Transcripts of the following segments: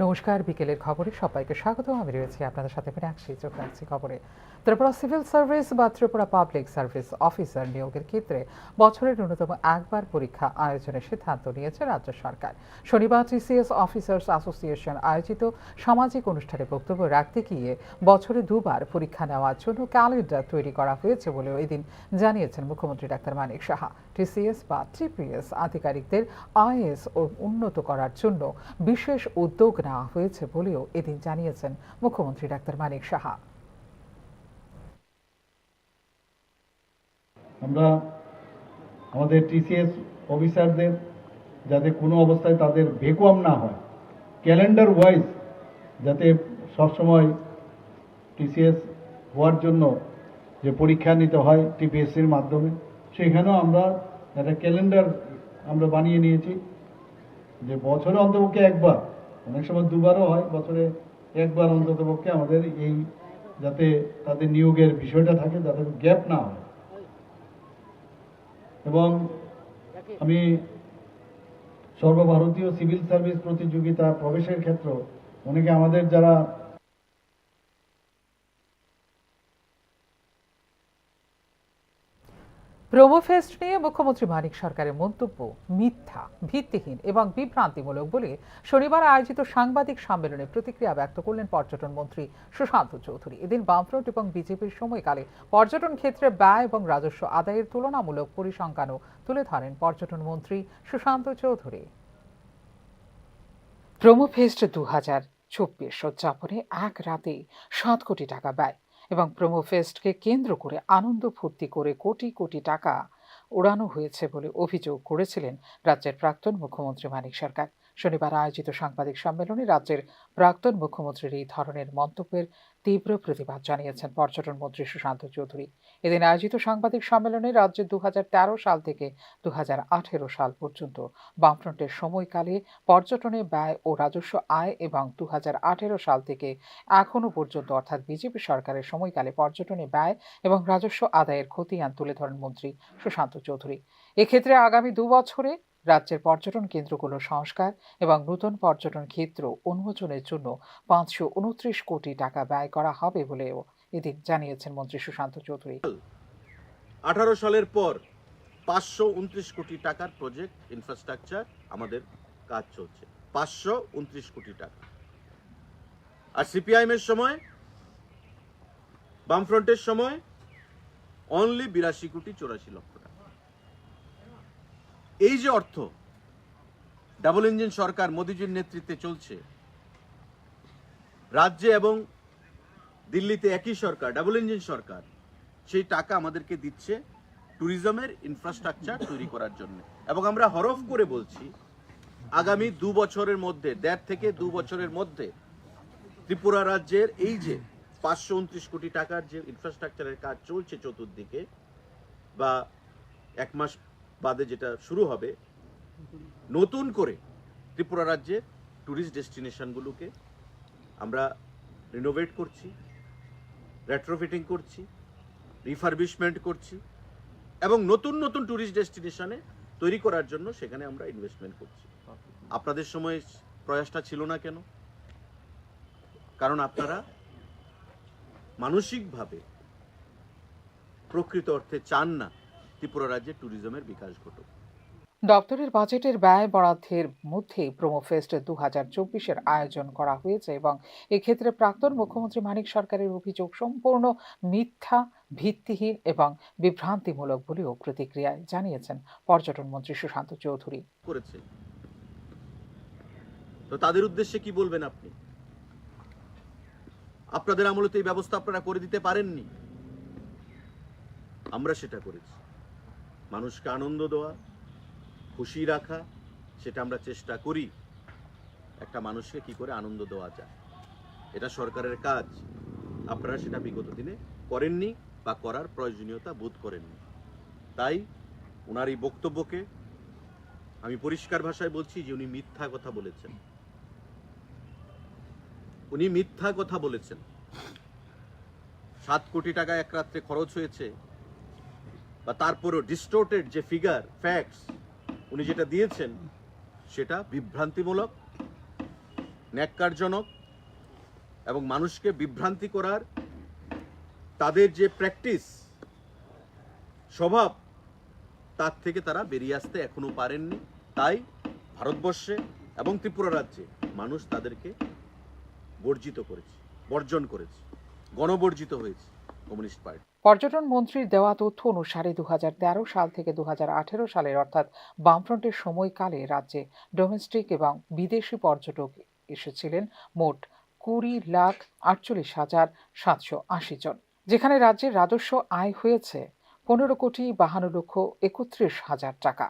নমস্কার, বিকেলের খবরে সবাইকে স্বাগত। আমি রয়েছি আপনাদের সাথে মীনাক্ষী। চোখ রাখছি খবরে। ত্রিপুরা সিভিল সার্ভিস বা ত্রিপুরা পাবলিক সার্ভিস অফিসার নিয়োগের ক্ষেত্রে বছরের ন্যূনতম একবার পরীক্ষা আয়োজনের সিদ্ধান্ত নিয়েছে রাজ্য সরকার। শনিবার টিসিএস অফিসার্স অ্যাসোসিয়েশন আয়োজিত সামাজিক অনুষ্ঠানে বক্তব্য রাখতে গিয়ে বছরে দুবার পরীক্ষা নেওয়ার জন্য ক্যালেন্ডার তৈরি করা হয়েছে বলেও এদিন জানিয়েছেন মুখ্যমন্ত্রী ডাক্তার মানিক সাহা। টিসিএস বা টিপিএস আধিকারিকদের আইএস ও উন্নত করার জন্য বিশেষ উদ্যোগ নেওয়া হয়েছে বলেও এদিন জানিয়েছেন মুখ্যমন্ত্রী ডাক্তার মানিক সাহা। আমরা আমাদের টিসিএস অফিসারদের যাতে কোনো অবস্থায় তাদের ভ্যাকুয়াম না হয়, ক্যালেন্ডার ওয়াইজ যাতে সবসময় টিসিএস হওয়ার জন্য যে পরীক্ষা নিতে হয় টিপিএসসির মাধ্যমে, সেখানেও আমরা একটা ক্যালেন্ডার আমরা বানিয়ে নিয়েছি যে বছরে অন্তপক্ষে একবার, অনেক সময় দুবারও হয়, বছরে একবার অন্ততপক্ষে আমাদের এই যাতে তাদের নিয়োগের বিষয়টা থাকে, যাতে গ্যাপ না হয়। এবং আমি সর্বভারতীয় সিভিল সার্ভিস প্রতিযোগিতা প্রবেশের ক্ষেত্রে অনেকে আমাদের যারা প্রোমোফেস্ট নিয়ে মুখ্যমন্ত্রী মানিক সরকারের মন্তব্য মিথ্যা, ভিত্তিহীন এবং বিভ্রান্তিমূলক বলে শনিবার আয়োজিত সাংবাদিক সম্মেলনে প্রতিক্রিয়া ব্যক্ত করলেন পর্যটন মন্ত্রী সুশান্ত চৌধুরী। এদিন বামফ্রন্ট এবং বিজেপির সময়কালে পর্যটন ক্ষেত্রে ব্যয় এবং রাজস্ব আদায়ের তুলনামূলক পরিসংখ্যানও তুলে ধরেন পর্যটন মন্ত্রী সুশান্ত চৌধুরী। প্রোমোফেস্ট 2024 উদযাপনে এক রাতে 7 কোটি টাকা ব্যয় এবং প্রোমোফেস্টকে কেন্দ্র করে আনন্দ ফুর্তি করে কোটি কোটি টাকা ওড়ানো হয়েছে বলে অভিযোগ করেছিলেন রাজ্যের প্রাক্তন মুখ্যমন্ত্রী মানিক সরকার। শনিবার আয়োজিত সাংবাদিক সম্মেলনে রাজ্যের প্রাক্তন মুখ্যমন্ত্রীর এই ধরনের মন্তব্যের তীব্র প্রতিবাদ জানিয়েছেন পর্যটন মন্ত্রী সুশান্ত চৌধুরী। এদিন আয়োজিত সাংবাদিক সম্মেলনে রাজ্যে 2013 সাল থেকে 2018 সাল পর্যন্ত বামফ্রন্টের সময়কালে পর্যটনে ব্যয় ও রাজস্ব আয় এবং 2018 সাল থেকে এখনো পর্যন্ত অর্থাৎ বিজেপি সরকারের সময়কালে পর্যটনে ব্যয় এবং রাজস্ব আদায়ের খতিয়ান তুলে ধরেন মন্ত্রী সুশান্ত চৌধুরী। এক্ষেত্রে আগামী 2 বছরে রাজ্যের পর্যটন কেন্দ্রগুলোর সংস্কার এবং নতুন পর্যটন ক্ষেত্র উন্মোচনের জন্য 529 কোটি টাকা ব্যয় করা হবে বলেও এদিন জানিয়েছেন মন্ত্রী সুশান্ত চৌধুরী। 18 সালের পর 529 কোটি টাকার প্রজেক্ট ইনফ্রাস্ট্রাকচার আমাদের কাজ চলছে, 529 কোটি টাকা। আর সিপিআইএম এর সময়, বামফ্রন্টের সময় অনলি 82 কোটি 84 লক্ষ টাকা। এই যে অর্থ ডাবল ইঞ্জিন সরকার মোদিজির নেতৃত্বে চলছে, রাজ্যে এবং দিল্লিতে একই সরকার, ডাবল ইঞ্জিন সরকার, সেই টাকা আমাদেরকে দিচ্ছে ট্যুরিজমের ইনফ্রাস্ট্রাকচার তৈরি করার জন্য। এবং আমরা হরফ করে বলছি, আগামী 2 বছরের মধ্যে, 1.5 থেকে 2 বছরের মধ্যে ত্রিপুরা রাজ্যের এই যে 529 কোটি টাকার যে ইনফ্রাস্ট্রাকচারের কাজ চলছে চতুর্দিকে, বা 1 মাস বাদে যেটা শুরু হবে, নতুন করে ত্রিপুরা রাজ্যের ট্যুরিস্ট ডেস্টিনেশনগুলোকে আমরা রিনোভেট করছি, রেট্রোফিটিং করছি, রিফারবিশমেন্ট করছি এবং নতুন নতুন ট্যুরিস্ট ডেস্টিনেশনে তৈরি করার জন্য সেখানে আমরা ইনভেস্টমেন্ট করছি। আপনাদের সময় প্রয়াসটা ছিল না কেন? কারণ আপনারা মানসিকভাবে প্রকৃত অর্থে চান না ত্রিপুরা রাজ্যে ট্যুরিজমের বিকাশ ঘটুক। দপ্তরের বাজেটের ব্যয় বরাদ্দের মধ্যে প্রোমোফেস্ট 2024-এর আয়োজন করা হয়েছে এবং এক্ষেত্রে প্রাক্তন মুখ্যমন্ত্রী মানিক সরকারের অভিযোগ সম্পূর্ণ মিথ্যা, ভিত্তিহীন এবং বিভ্রান্তিমূলক বলেও প্রতিক্রিয়ায় জানিয়েছেন পর্যটন মন্ত্রী সুশান্ত চৌধুরী। করেছে তো তাদের উদ্দেশ্যে কি বলবেন আপনি? আপনাদের আমলে তো এই ব্যবস্থা আপনারা করে দিতে পারেননি, আমরা সেটা করেছি। মানুষকে আনন্দ দেওয়া, খুশি রাখা, সেটা আমরা চেষ্টা করি। একটা মানুষকে কি করে আনন্দ দেওয়া যায়, এটা সরকারের কাজ। আপনারা সেটা বিগত দিনে করেননি বা করার প্রয়োজনীয়তা বোধ করেননি। তাই ওনার এই বক্তব্যকে আমি পরিষ্কার ভাষায় বলছি যে উনি মিথ্যা কথা বলেছেন। উনি মিথ্যা কথা বলেছেন। 7 কোটি টাকা এক রাত্রে খরচ হয়েছে, বা তারপরও ডিস্টোর্টেড যে ফিগার, ফ্যাক্টস উনি যেটা দিয়েছেন, সেটা বিভ্রান্তিমূলক ন্যাক্কারজনক এবং মানুষকে বিভ্রান্তি করার তাদের যে প্র্যাকটিস স্বভাব, তার থেকে তারা বেরিয়ে আসতে এখনো পারেননি। তাই ভারতবর্ষে এবং ত্রিপুরা রাজ্যে মানুষ তাদেরকে বর্জন করেছে, গণবর্জিত হয়েছে কমিউনিস্ট পার্টি। পর্যটন মন্ত্রীর দেওয়া তথ্য অনুসারে 2013 সাল থেকে 2018 সালের অর্থাৎ বামফ্রন্টের সময়কালে রাজ্যে ডোমেস্টিক এবং বিদেশি পর্যটক এসেছিলেন মোট 20,48,780 জন, যেখানে রাজ্যের রাজস্ব আয় হয়েছে 15,52,31,000 টাকা।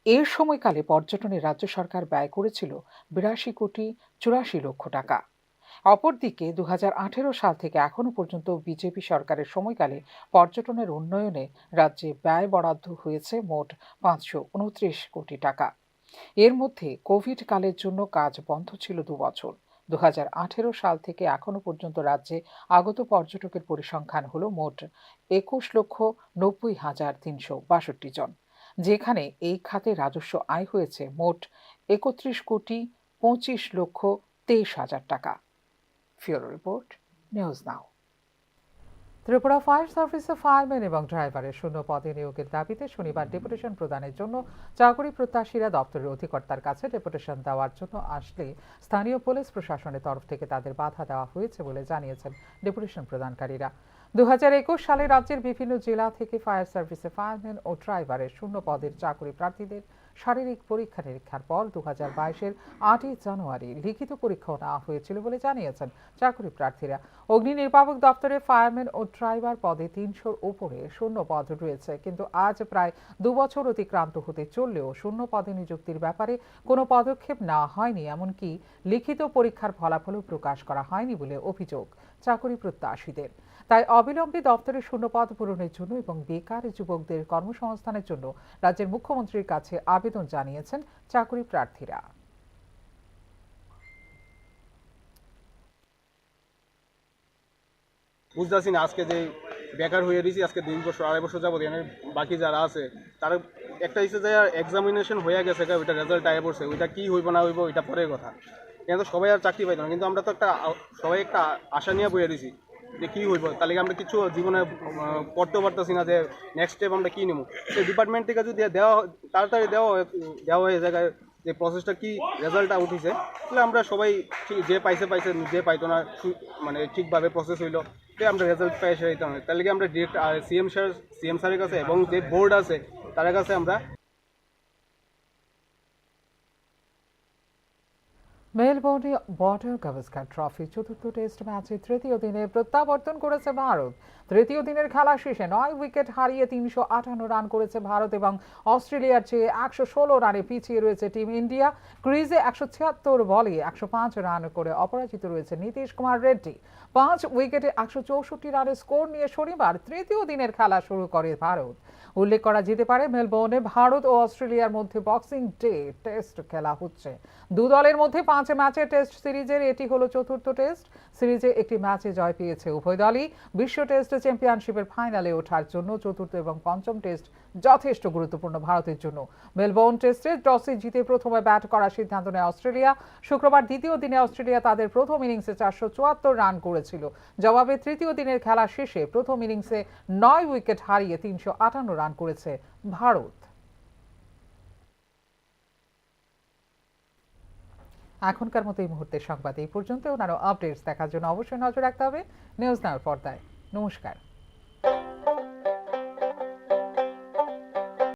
এর সময়কালে পর্যটনে রাজ্য সরকার ব্যয় করেছিল 82,84,00,000 টাকা। অপরদিকে 2018 সাল থেকে এখনো পর্যন্ত বিজেপি সরকারের সময়কালে পর্যটনের উন্নয়নে রাজ্যে ব্যয় বরাদ্দ হয়েছে মোট 529 কোটি টাকা। এর মধ্যে কোভিড কালের জন্য কাজ বন্ধ ছিল 2 বছর। 2018 সাল থেকে এখনো পর্যন্ত রাজ্যে আগত পর্যটকের পরিসংখ্যান হলো মোট 21,90,362 জন, যেখানে এই খাতে রাজস্ব আয় হয়েছে মোট 31,25,23,000 টাকা। ফিওরো report, news now. Tripura fire সার্ভিসে ফায়ারম্যান এবং ড্রাইভারের শূন্য পদে নিয়োগের দাবিতে শনিবার ডেপুটেশন প্রদানের জন্য চাকরি প্রত্যাশীরা দপ্তরের অধিকর্তার কাছে ডেপুটেশন দেওয়ার জন্য আসলে স্থানীয় পুলিশ প্রশাসনের তরফ থেকে তাদের বাধা দেওয়া হয়েছে বলে জানিয়েছেন ডেপুটেশন প্রদানকারীরা। 2021 সালে রাজ্যের বিভিন্ন জেলা থেকে ফায়ার সার্ভিসে ফায়ারম্যান ও ড্রাইভারের শূন্য পদের চাকরি প্রার্থীদের শারীরিক পরীক্ষা নিরীক্ষার পর 2022-এর 8 জানুয়ারি লিখিত পরীক্ষাও নেওয়া হয়েছিল বলে জানিয়েছেন চাকরি প্রার্থীরা। অগ্নি নির্বাপক দপ্তরে ফায়ারম্যান ও ড্রাইভার পদে 300-র উপরে শূন্য পদ রয়েছে, কিন্তু আজ প্রায় 2 বছর অতিক্রান্ত হতে চললেও শূন্য পদে নিযুক্তির ব্যাপারে কোনো পদক্ষেপ নেওয়া হয়নি, এমনকি লিখিত পরীক্ষার ফলাফলও প্রকাশ করা হয়নি বলে অভিযোগ চাকরি প্রত্যাশীদের। তাই অবিলম্বে দপ্তরে শূন্যপদ পূরণের জন্য এবং বেকার যুবকদের কর্মসংস্থানের জন্য রাজ্যের মুখ্যমন্ত্রীর কাছে আবেদন জানিয়েছেন চাকরি প্রার্থীরা। বুঝতেছি না, আজকে যে বেকার হয়ে রয়েছি, আজকে 2 বছর 2.5 বছর যাবত এখানে বাকি যারা আছে তারা একটা হিসেবে যে এক্সামিনেশন হয়ে গেছে, ওইটা রেজাল্ট আয় পড়ছে, ওইটা কি হইব না হইব ওইটা পরের কথা। কিন্তু সবাই আর চাকরি পাইতো না, কিন্তু আমরা তো সবাই একটা আশা নিয়ে বয়ে রয়েছি যে কী হইব, তাহলে আমরা কিছু জীবনে করতেও পারতেছি না যে নেক্সট স্টেপ আমরা কী নেব। সেই ডিপার্টমেন্ট থেকে যদি তাড়াতাড়ি দেওয়া হয় জায়গায় যে প্রসেসটা কি রেজাল্টটা উঠিছে, তাহলে আমরা সবাই যে পাইছে যে পাইতো না মানে ঠিকভাবে প্রসেস হইলো, আমরা রেজাল্ট পাই এসে দিতাম। তাহলে কি আমরা ডিরেক্ট সিএম স্যারের কাছে এবং যে বোর্ড আছে তার কাছে আমরা মেলবোর্নে বর্ডার গাভাস্কার ট্রফি চতুর্থ টেস্ট ম্যাচে তৃতীয় দিনে প্রত্যাবর্তন করেছে ভারত। তৃতীয় দিনের খেলা শেষে 9 উইকেট হারিয়ে 358 রান করেছে ভারত এবং অস্ট্রেলিয়ার চেয়ে 116 রানে পিছিয়ে রয়েছে টিম ইন্ডিয়া। ক্রিজে 176 বলে 105 রান করে অপরাজিত রয়েছে নীতিশ কুমার রেড্ডি। 5 উইকেটে 164 রানের স্কোর নিয়ে শনিবার তৃতীয় দিনের খেলা শুরু করে ভারত। উল্লেখ করা যেতে পারে, মেলবোর্নে ভারত ও অস্ট্রেলিয়ার মধ্যে বক্সিং ডে টেস্ট খেলা হচ্ছে। দু দলের মধ্যে 5 ম্যাচের টেস্ট সিরিজের এটি হলো চতুর্থ টেস্ট। সিরিজে একটি ম্যাচে জয় পেয়েছে উভয় দলই। বিশ্ব টেস্ট চ্যাম্পিয়নশিপের ফাইনালে ওঠার জন্য চতুর্থ এবং পঞ্চম টেস্ট যথেষ্ট গুরুত্বপূর্ণ ভারতের জন্য। মেলবোর্ন টেস্টে টসে জিতে প্রথমে ব্যাট করার সিদ্ধান্ত নেয় অস্ট্রেলিয়া। শুক্রবার দ্বিতীয় দিনে অস্ট্রেলিয়া তাদের প্রথম ইনিংসে 474 রান করেছিল। জবাবে তৃতীয় দিনের খেলা শেষে প্রথম ইনিংসে 9 উইকেট হারিয়ে 358 রান করেছে ভারত। এখনকার মতো এই মুহূর্তের সংবাদ এই পর্যন্ত। অন্যান্য আপডেটস দেখার জন্য অবশ্যই নজর রাখতে হবে নিউজ নাওর পর্দায়। নমস্কার।